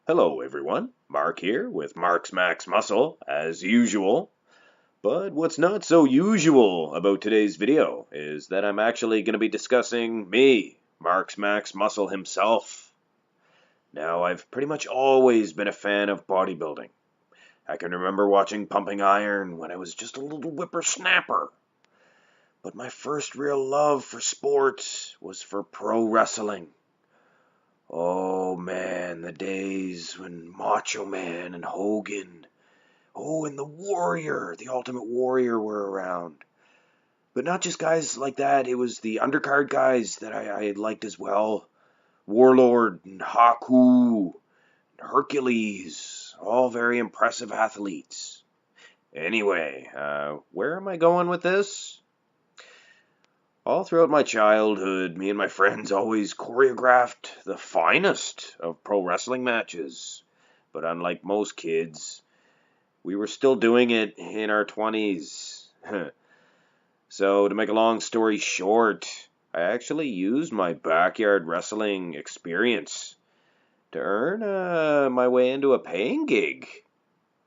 Hello everyone, Mark here with Marx Max Muscle, as usual. But what's not so usual about today's video is that I'm actually going to be discussing me, Marx Max Muscle himself. Now, I've pretty much always been a fan of bodybuilding. I can remember watching Pumping Iron when I was just a little whippersnapper. But my first real love for sports was for pro wrestling. Oh man, the days when Macho Man and Hogan, and the Warrior, the Ultimate Warrior were around. But not just guys like that, it was the undercard guys that I liked as well. Warlord and Haku, Hercules, all very impressive athletes. Anyway, where am I going with this? All throughout my childhood, me and my friends always choreographed the finest of pro wrestling matches. But unlike most kids, we were still doing it in our 20s. So, to make a long story short, I actually used my backyard wrestling experience to earn my way into a paying gig.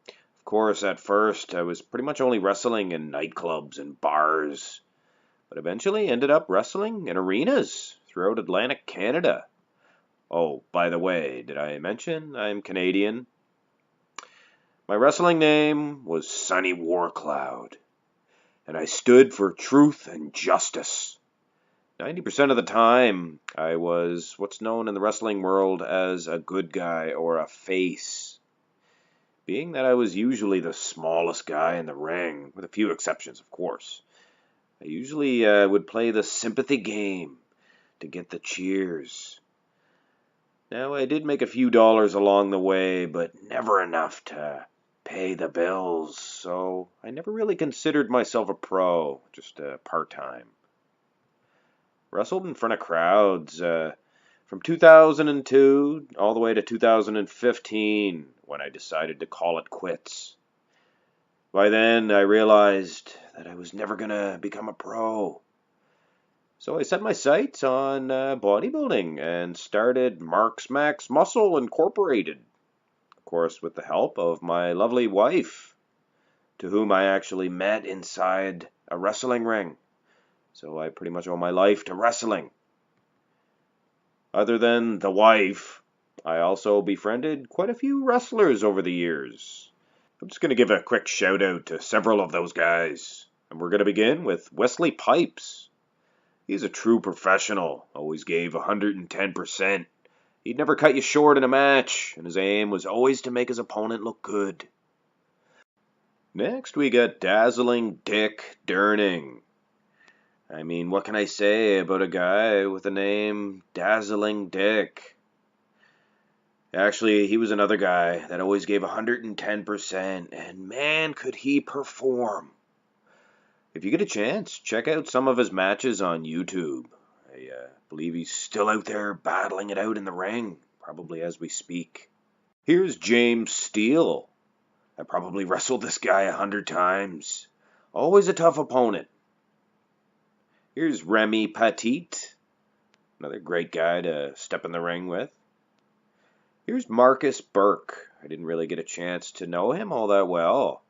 Of course, at first, I was pretty much only wrestling in nightclubs and bars, but eventually ended up wrestling in arenas throughout Atlantic Canada. Oh, by the way, did I mention I'm Canadian? My wrestling name was Sonny Warcloud, and I stood for truth and justice. 90% of the time, I was what's known in the wrestling world as a good guy or a face, being that I was usually the smallest guy in the ring, with a few exceptions, of course. I usually would play the sympathy game to get the cheers. Now, I did make a few dollars along the way, but never enough to pay the bills, so I never really considered myself a pro, just part-time. Wrestled in front of crowds from 2002 all the way to 2015 when I decided to call it quits. By then, I realized that I was never going to become a pro. So I set my sights on bodybuilding and started Marx Max Muscle Incorporated. Of course, with the help of my lovely wife, to whom I actually met inside a wrestling ring. So I pretty much owe my life to wrestling. Other than the wife, I also befriended quite a few wrestlers over the years. I'm just going to give a quick shout out to several of those guys. And we're going to begin with Wesley Pipes. He's a true professional, always gave 110%. He'd never cut you short in a match, and his aim was always to make his opponent look good. Next, we got Dazzling Dick Durning. I mean, what can I say about a guy with the name Dazzling Dick? Actually, he was another guy that always gave 110%, and man, could he perform. If you get a chance, check out some of his matches on YouTube. I believe he's still out there battling it out in the ring, probably as we speak. Here's James Steele. I probably wrestled this guy 100 times. Always a tough opponent. Here's Remy Petit, another great guy to step in the ring with. Here's Marcus Burke. I didn't really get a chance to know him all that well,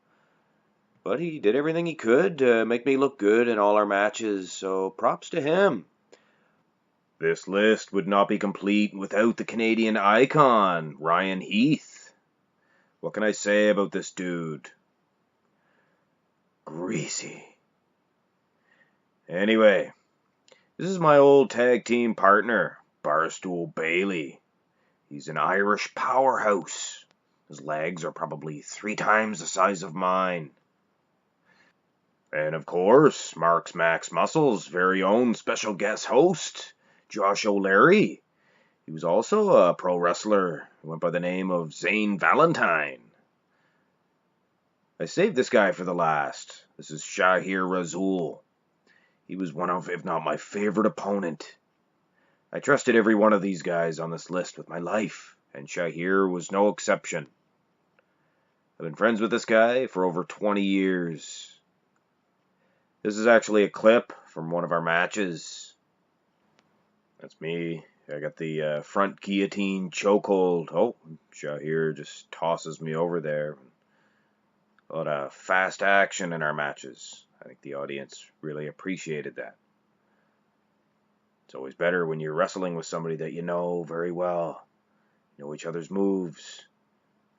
but he did everything he could to make me look good in all our matches, so props to him. This list would not be complete without the Canadian icon, Ryan Heath. What can I say about this dude? Greasy. Anyway, this is my old tag team partner, Barstool Bailey. He's an Irish powerhouse. His legs are probably 3 times the size of mine. And of course, Marx Max Muscle's very own special guest host, Josh O'Leary. He was also a pro wrestler who went by the name of Zane Valentine. I saved this guy for the last. This is Shahir Razul. He was one of, if not my favorite opponent. I trusted every one of these guys on this list with my life, and Shahir was no exception. I've been friends with this guy for over 20 years. This is actually a clip from one of our matches. That's me I got the front guillotine chokehold. Oh, Shahir just tosses me over there. A lot of fast action in our matches. I think the audience really appreciated that. It's always better when you're wrestling with somebody that you know very well. You know each other's moves.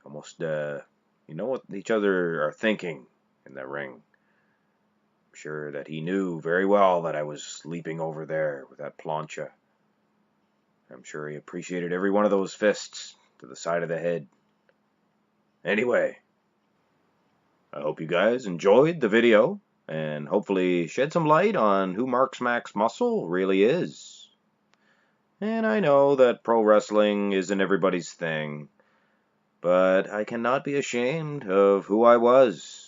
Almost, you know what each other are thinking in the ring. I'm sure that he knew very well that I was leaping over there with that plancha. I'm sure he appreciated every one of those fists to the side of the head. Anyway, I hope you guys enjoyed the video and hopefully shed some light on who Marx Max Muscle really is. And I know that pro wrestling isn't everybody's thing, but I cannot be ashamed of who I was.